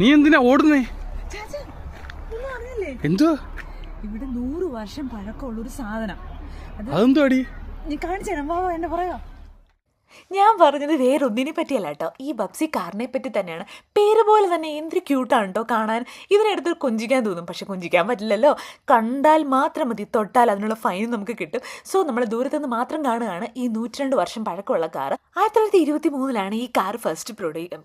നീ എന്തിനാ ഓടുന്നേ? എന്തുവാ? ഇവിടെ 100 വർഷം പഴക്കമുള്ളൊരു സാധനം. അതെന്തോ അടി? നീ കാണിച്ചു തരാം, എന്നെ പറയാ. ഞാൻ പറഞ്ഞത് വേറൊന്നിനെ പറ്റിയല്ല കേട്ടോ, ഈ ബബ്സി കാറിനെ പറ്റി തന്നെയാണ്. പേര് പോലെ തന്നെ എന്തൊരു ക്യൂട്ടാണ് കേട്ടോ കാണാൻ. ഇതിനെടുത്ത് കൊഞ്ചിക്കാൻ തോന്നും, പക്ഷെ കൊഞ്ചിക്കാൻ പറ്റില്ലല്ലോ. കണ്ടാൽ മാത്രം മതി, തൊട്ടാൽ അതിനുള്ള ഫൈൻ നമുക്ക് കിട്ടും. സോ നമ്മൾ ദൂരത്തുനിന്ന് മാത്രം കാണുകയാണ് ഈ 102 വർഷം പഴക്കമുള്ള കാർ. 1923 ഈ കാർ ഫസ്റ്റ്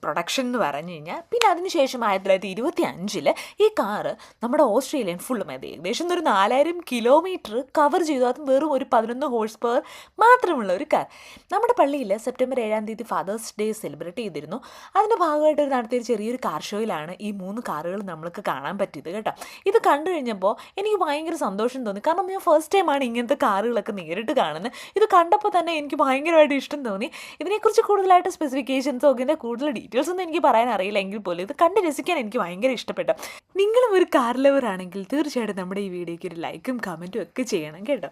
പ്രൊഡക്ഷൻ എന്ന് പറഞ്ഞു കഴിഞ്ഞാൽ. പിന്നെ അതിനുശേഷം 1925 ഈ കാറ് നമ്മുടെ ഓസ്ട്രേലിയൻ ഫുള്ള് മതി ഏകദേശം ഒരു 4000 കിലോമീറ്റർ കവർ ചെയ്തു. അതും വെറും ഒരു 11 ഹോഴ്സ് പവർ മാത്രമുള്ള ഒരു കാർ. നമ്മുടെ പള്ളിയിൽ സെപ്റ്റംബർ 7 ഫാദേഴ്സ് ഡേ സെലിബ്രേറ്റ് ചെയ്തിരുന്നു. അതിൻ്റെ ഭാഗമായിട്ട് നടത്തിയൊരു ചെറിയൊരു കാർ ഷോയിലാണ് ഈ 3 കാറുകൾ നമ്മൾക്ക് കാണാൻ പറ്റിയത് കേട്ടോ. ഇത് കണ്ടു കഴിഞ്ഞപ്പോൾ എനിക്ക് ഭയങ്കര സന്തോഷം തോന്നി. കാരണം ഞാൻ ഫസ്റ്റ് ടൈമാണ് ഇങ്ങനത്തെ കാറുകളൊക്കെ നേരിട്ട് കാണുന്നത്. ഇത് കണ്ടപ്പോൾ തന്നെ എനിക്ക് ഭയങ്കരമായിട്ട് ഇഷ്ടം തോന്നി. ഇതിനെക്കുറിച്ച് കൂടുതലായിട്ട് സ്പെസിഫിക്കേഷൻസോ ഇതിൻ്റെ കൂടുതൽ ഡീറ്റെയിൽസ് ഒന്നും എനിക്ക് പറയാൻ അറിയില്ല, എങ്കിൽ പോലും ഇത് കണ്ട് രസിക്കാൻ എനിക്ക് ഭയങ്കര ഇഷ്ടപ്പെട്ടു. നിങ്ങളും ഒരു കാർ ലവർ ആണെങ്കിൽ തീർച്ചയായിട്ടും നമ്മുടെ ഈ വീഡിയോയ്ക്ക് ഒരു ലൈക്കും കമൻറ്റും ഒക്കെ ചെയ്യണം കേട്ടോ.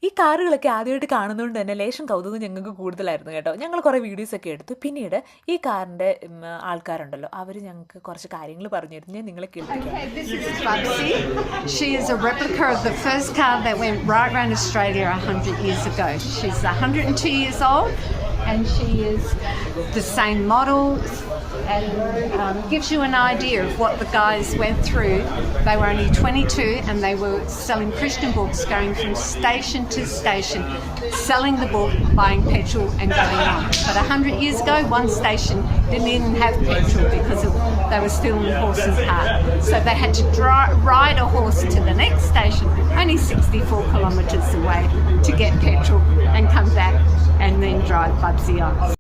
ഈ കാറുകളൊക്കെ ആദ്യമായിട്ട് കാണുന്നതുകൊണ്ട് തന്നെ ലേശം കൗതുകം ഞങ്ങൾക്ക് കൂടുതലായിരുന്നു കേട്ടോ. ഞങ്ങൾ കുറേ വീഡിയോസൊക്കെ എടുത്തു. പിന്നീട് ഈ കാറിൻ്റെ ആൾക്കാരുണ്ടല്ലോ, അവർ ഞങ്ങൾക്ക് കുറച്ച് കാര്യങ്ങൾ പറഞ്ഞു തരുന്നു. ഞാൻ നിങ്ങളെ കേൾപ്പിക്കാം. This is Bubsy. She is a replica of the first car that went right around Australia 100 years ago. She's 102 years old and she is the same model and gives you an idea of what the guys went through. They were only 22 and they were selling Christian books, going from station to station, selling the book, buying petrol and going on. But 100 years ago, one station didn't even have petrol because they were still in horse and cart. So they had to ride a horse to the next station, only 64 kilometres away, to get petrol and come back and then drive Bubsy on.